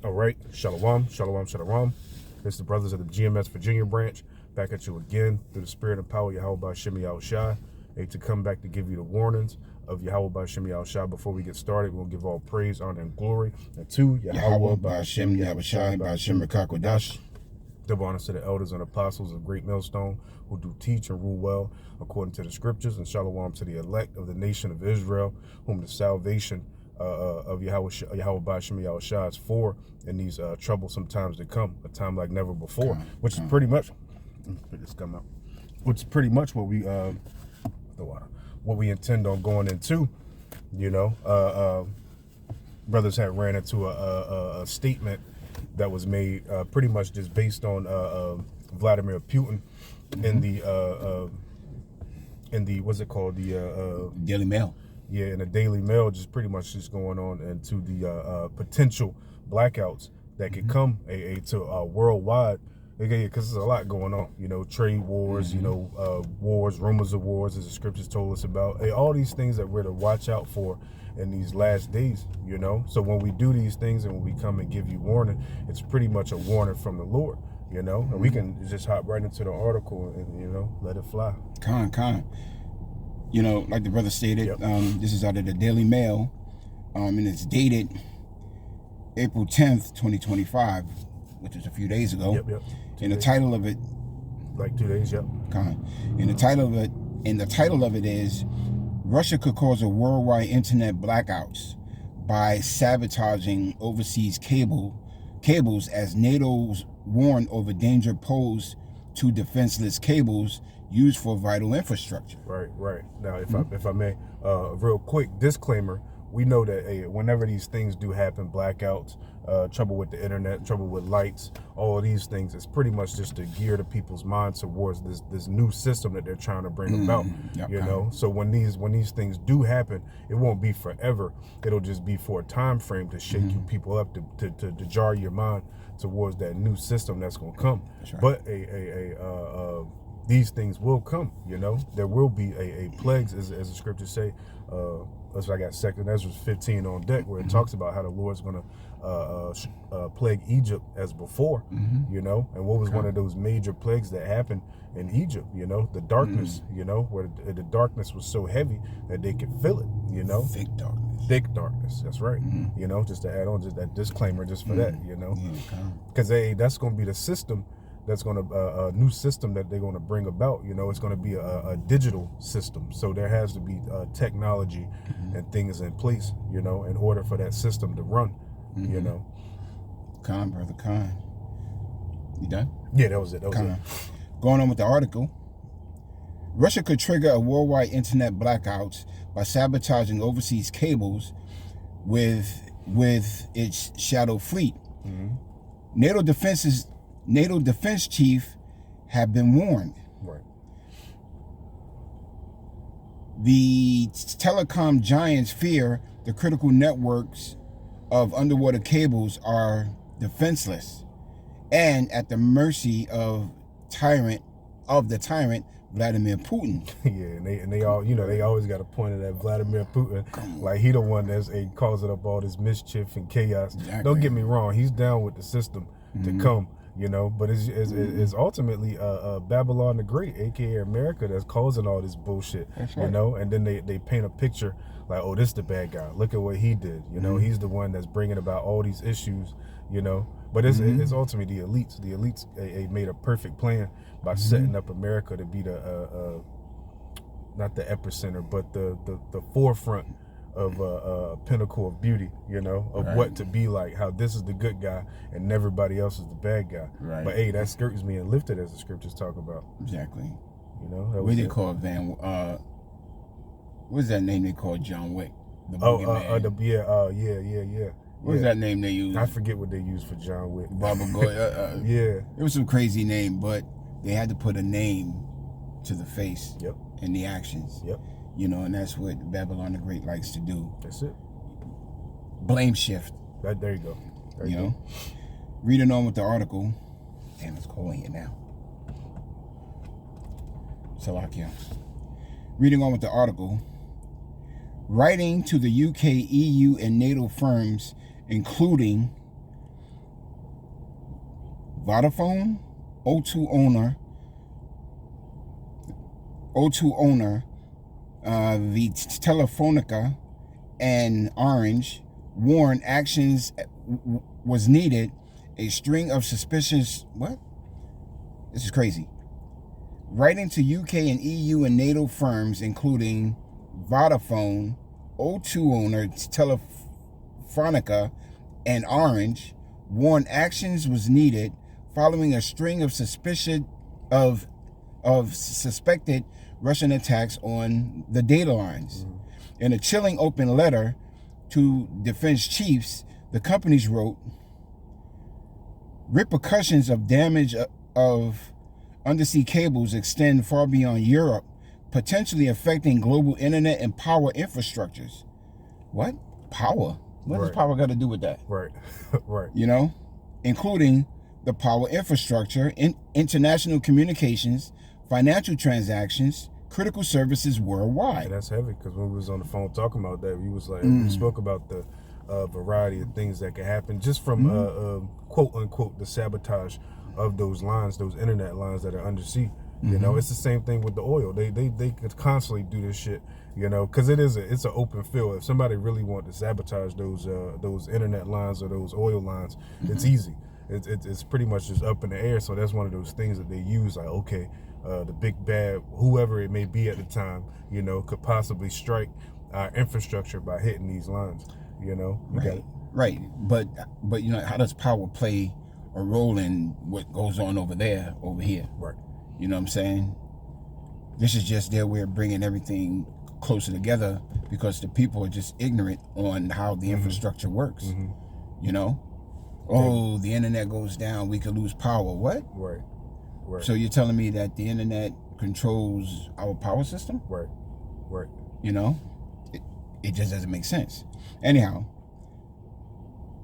All right, shalom, shalom, shalom. This is the brothers of the GMS Virginia branch, back at you again through the spirit and power of Yahweh Ba'Shem Yahushua, to come back to give you the warnings of Yahweh Ba'Shem Yahushua. Before we get started, we'll give all praise, honor, and glory to Yahweh Ba'Shem Yahushua, Ba'Shem Rekakwadash. Double honors to the elders and apostles of Great Millstone who do teach and rule well according to the scriptures, and shalom to the elect of the nation of Israel, whom the salvation of Yahweh Ba'Shem Yahushua is for in these troublesome times to come, a time like never before, which is pretty much, which is pretty much what we intend on going into. You know, brothers had ran into a statement that was made pretty much just based on Vladimir Putin in the what's it called, the Daily Mail. Yeah, in the Daily Mail, just pretty much just going on into the potential blackouts that could come to worldwide. Because there's a lot going on, you know, trade wars, you know, wars, rumors of wars, as the scriptures told us about. All these things that we're to watch out for in these last days, you know. So when we do these things and when we come and give you warning, it's pretty much a warning from the Lord, you know. And we can just hop right into the article and, you know, let it fly. You know, like the brother stated, this is out of the Daily Mail, and it's dated April 10th, 2025, which is a few days ago. And the title of it, like 2 days, And the title of it is Russia could cause a worldwide internet blackouts by sabotaging overseas cables as NATO's warned over danger posed to defenseless cables used for vital infrastructure. Right. Now, if I may, real quick disclaimer: we know that whenever these things do happen, blackouts, trouble with the internet, trouble with lights, all of these things, it's pretty much just to gear the people's minds towards this new system that they're trying to bring about. You know, so when these things do happen, it won't be forever. It'll just be for a time frame to shake you people up, to jar your mind towards that new system that's going to come. But these things will come, you know. There will be a plagues, as the scriptures say. That's why I got 2 Ezra 15 on deck, where it talks about how the Lord's going to plague Egypt as before, you know. And what was one of those major plagues that happened in Egypt, you know? The darkness, you know, where the darkness was so heavy that they could feel it, you know. Thick darkness, that's right. You know, just to add on just that disclaimer just for that, you know. Because that's going to be the system. That's going to a new system that they're going to bring about. You know, it's going to be a digital system. So there has to be technology and things in place, you know, in order for that system to run, you know. Brother Khan. You done? Yeah, that was it. Going on with the article. Russia could trigger a worldwide internet blackouts by sabotaging overseas cables with its shadow fleet. NATO defense chief have been warned. The telecom giants fear the critical networks of underwater cables are defenseless and at the mercy of the tyrant Vladimir Putin. And they all, you know, they always got to point at Vladimir Putin, like he the one that's causing up all this mischief and chaos. Don't get me wrong, he's down with the system to come. You know, but it's ultimately Babylon the Great, aka America, that's causing all this bullshit. You know, and then they paint a picture like, oh, this is the bad guy. Look at what he did. You know, he's the one that's bringing about all these issues. You know, but it's ultimately the elites. The elites made a perfect plan by setting up America to be the not the epicenter, but the forefront of a pinnacle of beauty, you know, of what to be like, how this is the good guy and everybody else is the bad guy. But hey, that skirt is being lifted, as the scriptures talk about. Exactly. You know, what they call what's that name they call John Wick? The boogeyman. What's that name they use? I forget what they use for John Wick. Baba Goy. It was some crazy name, but they had to put a name to the face and the actions. You know, and that's what Babylon the Great likes to do. That's it. Blame shift. There you go. You know? Reading on with the article. Damn, it's cold in here now. Salakia. Reading on with the article. Writing to the UK, EU, and NATO firms, including Vodafone, O2 owner, the Telefonica, and Orange warned actions was needed. A string of suspicious... What? This is crazy. Writing to UK and EU and NATO firms, including Vodafone, O2 owner Telefonica, and Orange, warned actions was needed following a string of suspected Russian attacks on the data lines. In a chilling open letter to defense chiefs, the companies wrote, repercussions of damage of undersea cables extend far beyond Europe, potentially affecting global internet and power infrastructures. What? Power? What does power got to do with that? Right. Right. You know, including the power infrastructure, international communications, financial transactions, critical services worldwide. Yeah, that's heavy, because when we was on the phone talking about that, we was like, we spoke about the variety of things that could happen just from quote unquote the sabotage of those lines, those internet lines that are undersea. You know, it's the same thing with the oil. They could constantly do this shit, you know, because it's an open field. If somebody really want to sabotage those internet lines or those oil lines, it's easy. It's pretty much just up in the air. So that's one of those things that they use. Like, okay, the big bad, whoever it may be at the time, you know, could possibly strike our infrastructure by hitting these lines. You know, right. But you know, how does power play a role in what goes on over here? Right. You know what I'm saying? This is just their way of bringing everything closer together, because the people are just ignorant on how the infrastructure works. You know? Oh, the internet goes down, we could lose power. What? Right. So you're telling me that the internet controls our power system? Right. You know? It just doesn't make sense. Anyhow,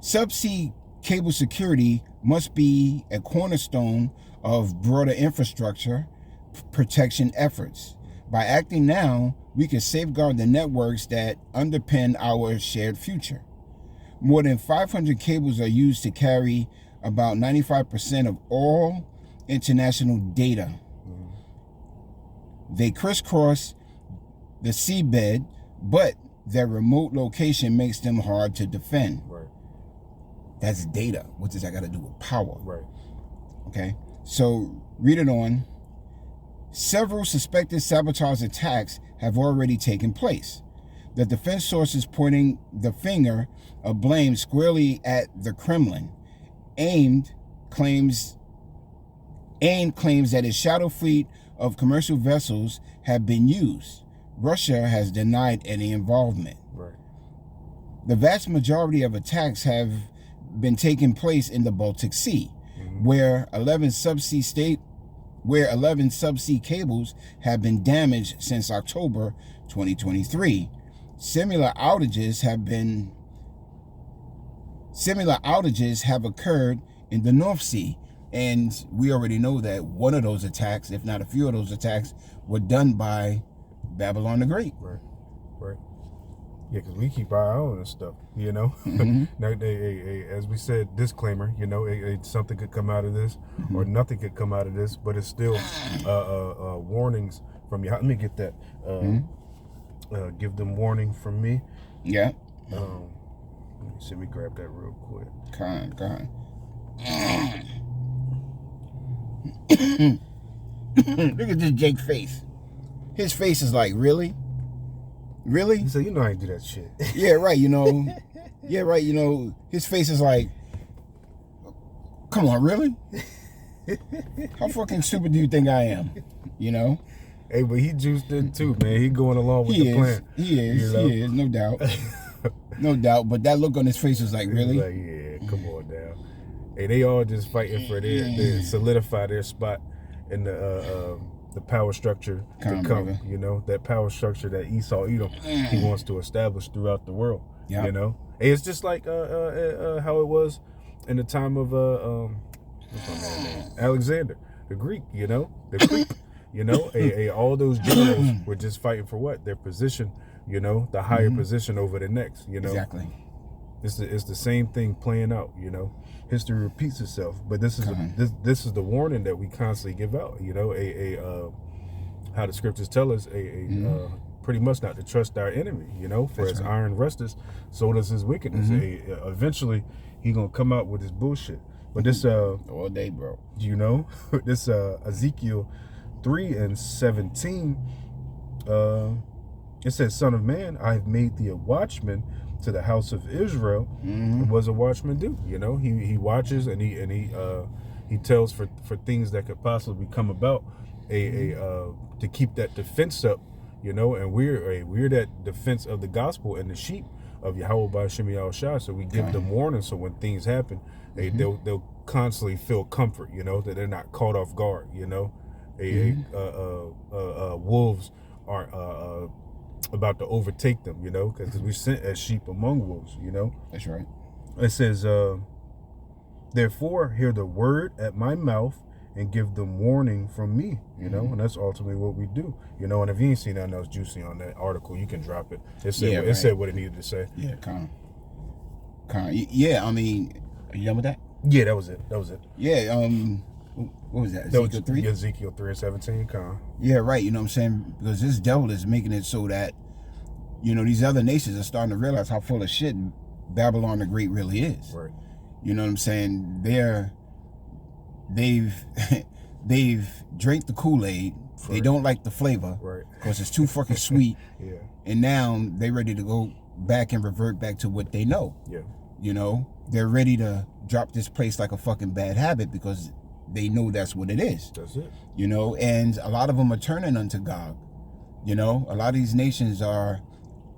subsea cable security must be a cornerstone of broader infrastructure protection efforts. By acting now, we can safeguard the networks that underpin our shared future. More than 500 cables are used to carry about 95% of all international data. They crisscross the seabed, but their remote location makes them hard to defend. Right. That's data. What does that got to do with power? Right. Okay. So read it on. Several suspected sabotage attacks have already taken place. The defense sources pointing the finger of blame squarely at the Kremlin. AIM claims that its shadow fleet of commercial vessels have been used. Russia has denied any involvement. Right. The vast majority of attacks have been taking place in the Baltic Sea, where 11 subsea cables have been damaged since October 2023. Similar outages have occurred in the North Sea, and we already know that one of those attacks, if not a few of those attacks, were done by Babylon the Great. Right. Yeah, because we keep our eye on this stuff, you know. Now, as we said, disclaimer, you know, something could come out of this, or nothing could come out of this, but it's still warnings from you. Let me get that. Give them warning from me. Yeah. Let me grab that real quick. Come on. Look at this Jake face. His face is like, really? Really? So you know I ain't do that shit. Yeah, right, you know. Yeah, right, you know. His face is like, come on, really? How fucking stupid do you think I am? You know? Hey, but he juiced it too, man. He going along with the plan. He is, no doubt. No doubt. But that look on his face was like, really? He's like, yeah, come on now. Hey, they all just fighting for their solidify their spot in the power structure to come. You know, that power structure that Esau Edom he wants to establish throughout the world. Yep. You know, hey, it's just like how it was in the time of what's my man's name? Alexander the Greek. You know, the creep. You know, all those generals were just fighting for what? Their position, you know, the higher position over the next, you know. Exactly. It's the same thing playing out, you know. History repeats itself, but this is this is the warning that we constantly give out, you know. How the scriptures tell us, pretty much not to trust our enemy, you know. For as iron rusteth, so does his wickedness. Eventually, he gonna come out with his bullshit. But this all day, bro. You know, this Ezekiel 3:17. It says, "Son of man, I have made thee a watchman to the house of Israel." What does a watchman do? You know, he watches and he tells for things that could possibly come about, to keep that defense up, you know. And we're that defense of the gospel and the sheep of Yahweh B'Shem Yahushua. So we give them warning, so when things happen, they'll constantly feel comfort, you know, that they're not caught off guard, you know. Wolves are about to overtake them, you know, because we sent as sheep among wolves, you know. That's right. It says, therefore hear the word at my mouth and give them warning from me, you know. And that's ultimately what we do, you know. And if you ain't seen nothing else juicy on that article, you can drop it. It said, it said what it needed to say. Yeah, yeah, I mean, are you done with that? Yeah, that was it. Yeah, what was that? Ezekiel 3? Ezekiel 3:17. Yeah, right. You know what I'm saying? Because this devil is making it so that, you know, these other nations are starting to realize how full of shit Babylon the Great really is. Right. You know what I'm saying? They've drank the Kool-Aid. Right. They don't like the flavor. Right. Because it's too fucking sweet. Yeah. And now they ready to go back and revert back to what they know. Yeah. You know, they're ready to drop this place like a fucking bad habit because they know that's what it is. That's it. You know, and a lot of them are turning unto Gog. You know, a lot of these nations are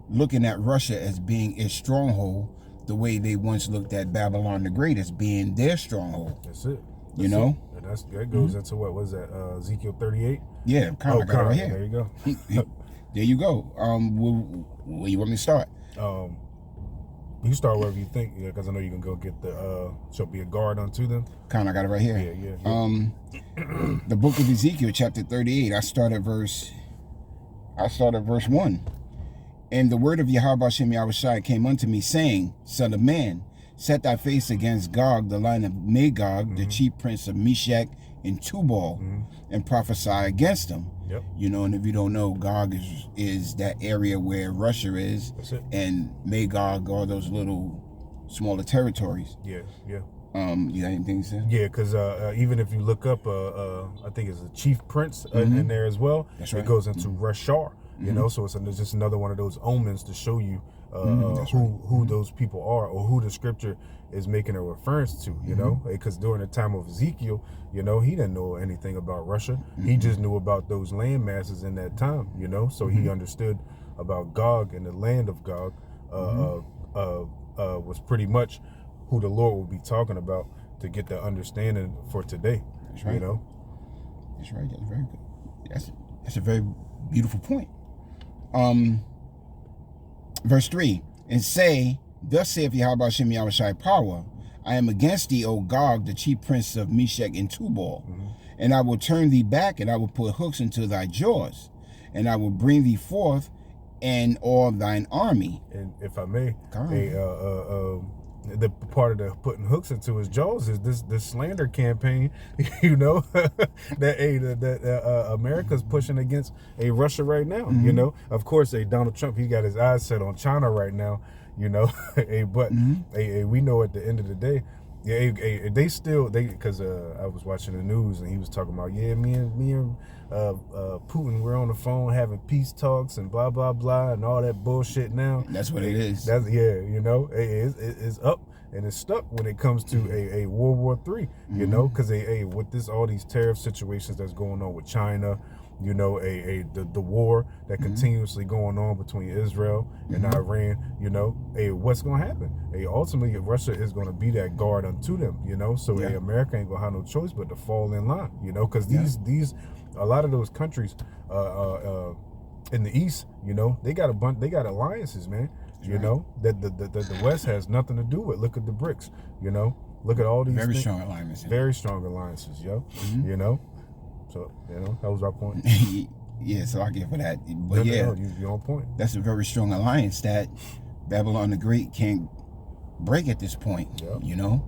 looking at Russia as being its stronghold, the way they once looked at Babylon the Great as being their stronghold. That's it. You know? And that goes into what was that? Ezekiel 38? Yeah, kind of got it right here. There you go. There you go. Where you want me to start? You can start wherever you think, yeah, because I know you can go get the shall be a guard unto them. Kind of got it right here. Yeah. The book of Ezekiel, chapter 38. I start at verse 1. And the word of Yahweh B'Shem Yahushua came unto me, saying, Son of man, set thy face against Gog, the land of Magog, the chief prince of Meshach and Tubal, and prophesy against him. Yep. You know, and if you don't know, Gog is that area where Russia is. That's it. And Magog are those little smaller territories. Yeah. You got anything to say? Yeah, because even if you look up, I think it's a chief prince in there as well. That's right. It goes into Rashar, you know, so it's just another one of those omens to show you who those people are, or who the scripture is making a reference to, you know, because during the time of Ezekiel, you know, he didn't know anything about Russia. He just knew about those land masses in that time, you know, so he understood about Gog, and the land of Gog was pretty much who the Lord will be talking about to get the understanding for today. That's right. You know? That's right. That's very good. That's a very beautiful point. Verse 3, and say, thus saith Yahweh B'Shem Yahushua power, I am against thee, O Gog, the chief prince of Meshach and Tubal, and I will turn thee back, and I will put hooks into thy jaws, and I will bring thee forth and all thine army. And if I may, the part of the putting hooks into his jaws is this slander campaign, you know, that America's pushing against Russia right now. You know, of course, Donald Trump, he got his eyes set on China right now, you know, but we know at the end of the day, because I was watching the news and he was talking about, me and Putin, we're on the phone having peace talks and blah blah blah and all that bullshit now. That's what it is. You know, it's up and it's stuck when it comes to a World War III. You know, because with all these tariff situations that's going on with China, you know, the war that continuously going on between Israel and Iran, you know, what's going to happen? Ultimately, Russia is going to be that guard unto them, you know, so America ain't going to have no choice but to fall in line, you know, because a lot of those countries in the East, you know, they got alliances, man, you know, that the West has nothing to do with. Look at the BRICS, you know, look at all these very strong alliances. Very strong alliances, yo, you know. So, you know, that was our point. Yeah, so I get for that. But you're on point. That's a very strong alliance that Babylon the Great can't break at this point, Yep. you know,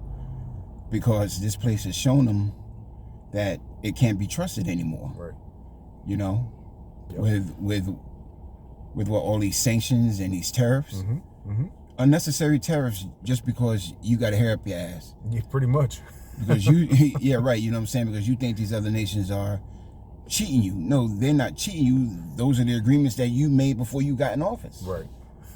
because this place has shown them that it can't be trusted anymore. Right. You know, Yep. with what all these sanctions and these tariffs, unnecessary tariffs, just because you got a hair up your ass. Yeah, pretty much. Because you, yeah, right. You know what I'm saying? Because you think these other nations are cheating you. No, they're not cheating you. Those are the agreements that you made before you got in office. Right.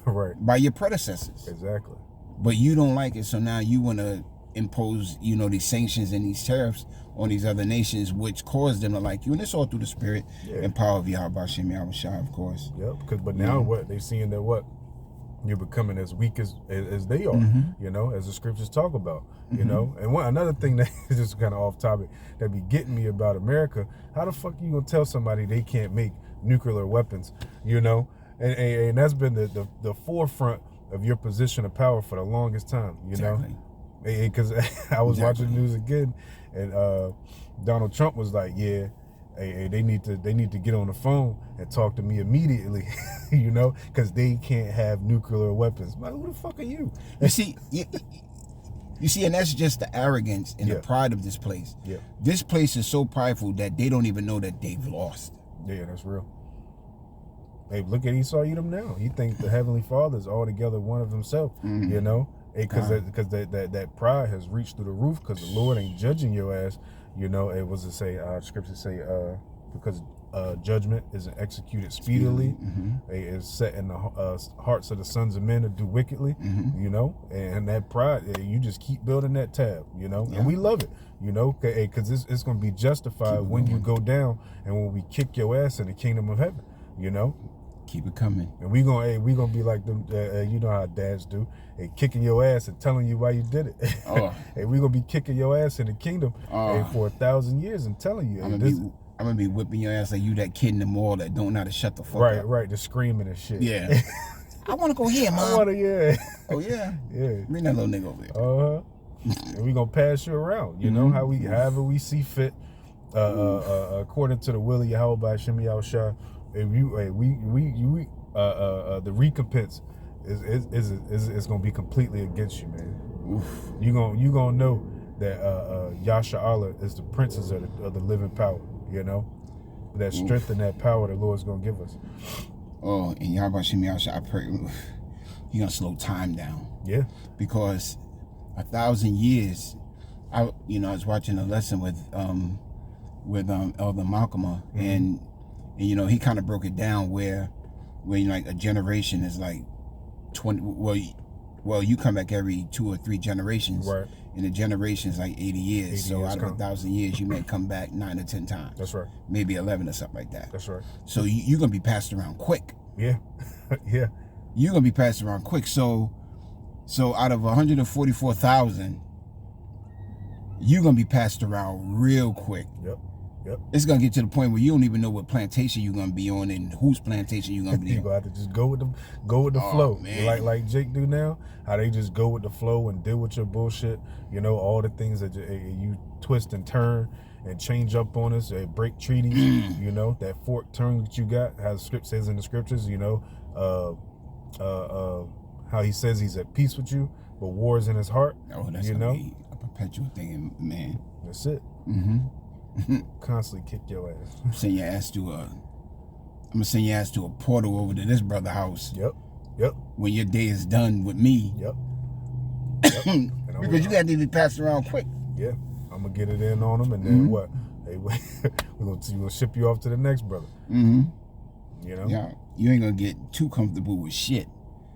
Right. By your predecessors. Exactly. But you don't like it, so now you want to impose, you know, these sanctions and these tariffs on these other nations, which cause them to like you. And it's all through the spirit and power of Yahweh Hashem Yahweh Shai, of course. Yep. But now what they seeing that what you're becoming as weak as they are. You know, as the scriptures talk about. You know, and another thing that is just kind of off topic that be getting me about America. How the fuck you gonna tell somebody they can't make nuclear weapons? You know, and that's been the forefront of your position of power for the longest time. You know, because I was watching the news again, and Donald Trump was like, yeah. Hey, they need to get on the phone and talk to me immediately, you know, because they can't have nuclear weapons. Like, who the fuck are you? You see, and that's just the arrogance and the pride of this place. Yeah. This place is so prideful that they don't even know that they've lost. Yeah, that's real. Hey, look at Esau Edom now. He thinks the Heavenly Father is altogether one of himself, you know, because that pride has reached through the roof because the Lord ain't judging your ass. You know, it was to say, scriptures say, because judgment isn't executed speedily, it is set in the hearts of the sons of men to do wickedly, you know, and that pride, you just keep building that tab, you know, and we love it, you know, because it's going to be justified when you go down and when we kick your ass in the kingdom of heaven, you know. Keep it coming. And we gonna be like them, you know how dads do, kicking your ass and telling you why you did it. Hey, we gonna be kicking your ass in the kingdom for 1,000 years and telling you. I'm gonna be whipping your ass like you that kid in the mall that don't know how to shut the fuck up. Right, the screaming and shit. Yeah. I want to go here, Mom. I want to, Oh yeah. Yeah. Bring that little nigga over there. And we gonna pass you around. You know however we see fit, according to the will of Yahweh Hashem Yahweh Shai. If the recompense is gonna be completely against you, man. Oof. You gonna know that Yasha Allah is the princess of the living power. You know, that strength and that power the Lord's gonna give us. Oh, and Yahweh Hashem Yahweh Shai, I pray He gonna slow time down. Yeah, because 1,000 years. I was watching a lesson with Elder Malcolm and you know, he kind of broke it down where like a generation is like 20. Well, you come back every 2 or 3 generations, right? And a generation is like 80 years. 80 so years out of 1,000 years, you may come back 9 or 10 times. That's right. Maybe 11 or something like that. That's right. So you're gonna be passed around quick. Yeah, yeah. You're gonna be passed around quick. So out of 144,000, you're gonna be passed around real quick. Yep. It's gonna get to the point where you don't even know what plantation you're gonna be on and whose plantation you're gonna be on. You're gonna have to just go with the flow. Man. Like Jake do now, how they just go with the flow and deal with your bullshit. You know, all the things that you twist and turn and change up on us, break treaties. You know, that forked tongue that you got, how the script says in the scriptures. You know, how he says he's at peace with you, but war is in his heart. Oh, that's gonna be a perpetual thing, man. That's it. Constantly kick your ass. I'm gonna send your ass to a portal over to this brother house. Yep. When your day is done with me. Yep. Because you got to be passed around quick. Yeah. I'm gonna get it in on them, and then what? Hey, we're gonna ship you off to the next brother. You know. Yeah. You ain't gonna get too comfortable with shit.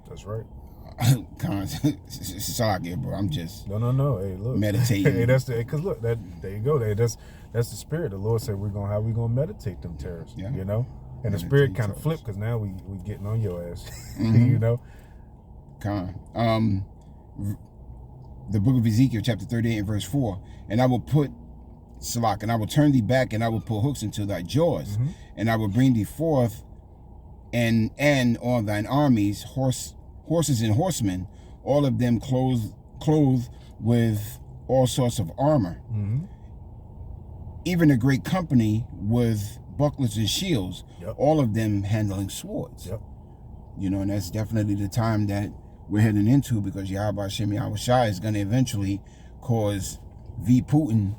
That's right. It's all I get, bro. I'm just no. Hey, look, meditating. Hey, because look, there you go. That's the spirit. The Lord said how we gonna meditate them terrors. Yeah. You know, and the spirit kind of flipped because now we getting on your ass. You know. The book of Ezekiel, chapter 38 and verse 4, and I will put Salak, and I will turn thee back, and I will put hooks into thy jaws, and I will bring thee forth, and on thine armies, horses and horsemen, all of them clothed with all sorts of armor. Even a great company with bucklers and shields, all of them handling swords. Yep. You know, and that's definitely the time that we're heading into, because Yahweh Hashem Yahweh Shai is going to eventually cause V. Putin,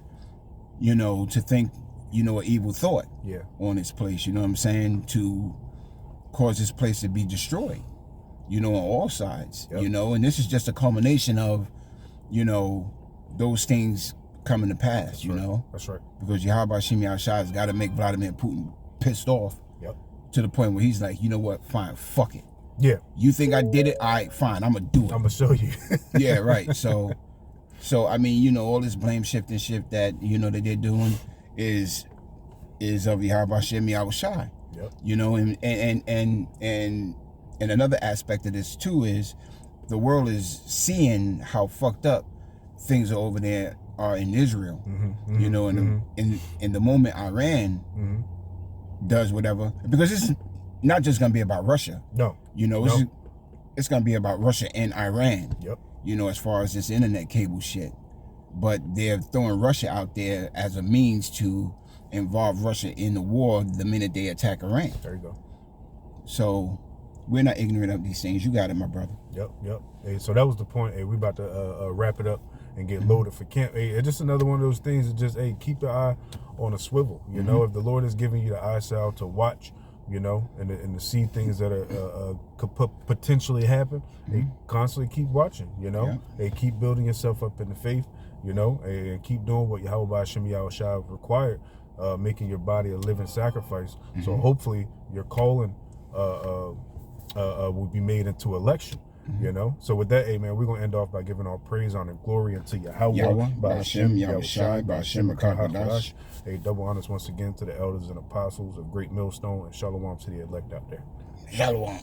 you know, to think, you know, an evil thought on his place, you know what I'm saying, to cause this place to be destroyed, you know, on all sides, you know, and this is just a culmination of, you know, those things coming to pass, you know. That's right. Because Yahweh Hashem Yahweh Shai has got to make Vladimir Putin pissed off to the point where he's like, you know what, fine, fuck it. Yeah. You think I did it? All right, fine, I'm going to do it. I'm going to show you. Yeah, right. So, I mean, you know, all this blame shifting shit that, you know, that they're doing is of Yahweh Hashem Yahweh Shai. Yep. You know, and another aspect of this too is the world is seeing how fucked up things are over there are in Israel. You know, in the moment Iran does whatever, because it's not just gonna be about Russia. No. You know, it's gonna be about Russia and Iran. Yep. You know, as far as this internet cable shit. But they're throwing Russia out there as a means to involve Russia in the war the minute they attack Iran. There you go. So we're not ignorant of these things. You got it, my brother. Yep. Hey, so that was the point. Hey, we about to wrap it up and get loaded for camp. Hey, it's just another one of those things that just, hey, keep your eye on a swivel. You know, if the Lord is giving you the eyesight to watch, you know, and to see things that are could potentially happen, hey, constantly keep watching, you know. Hey, keep building yourself up in the faith, you know, and keep doing what Yahweh Hashem Yahweh Shai required, making your body a living sacrifice. So hopefully your calling will be made into election. You know, so with that, hey man, we're gonna end off by giving our praise, honor, and glory unto Yahweh, by Hashem, Yahweh Shai, by Hashem, Akadash. Hey, double honors once again to the elders and apostles of Great Millstone, and shalom to the elect out there. Shalom.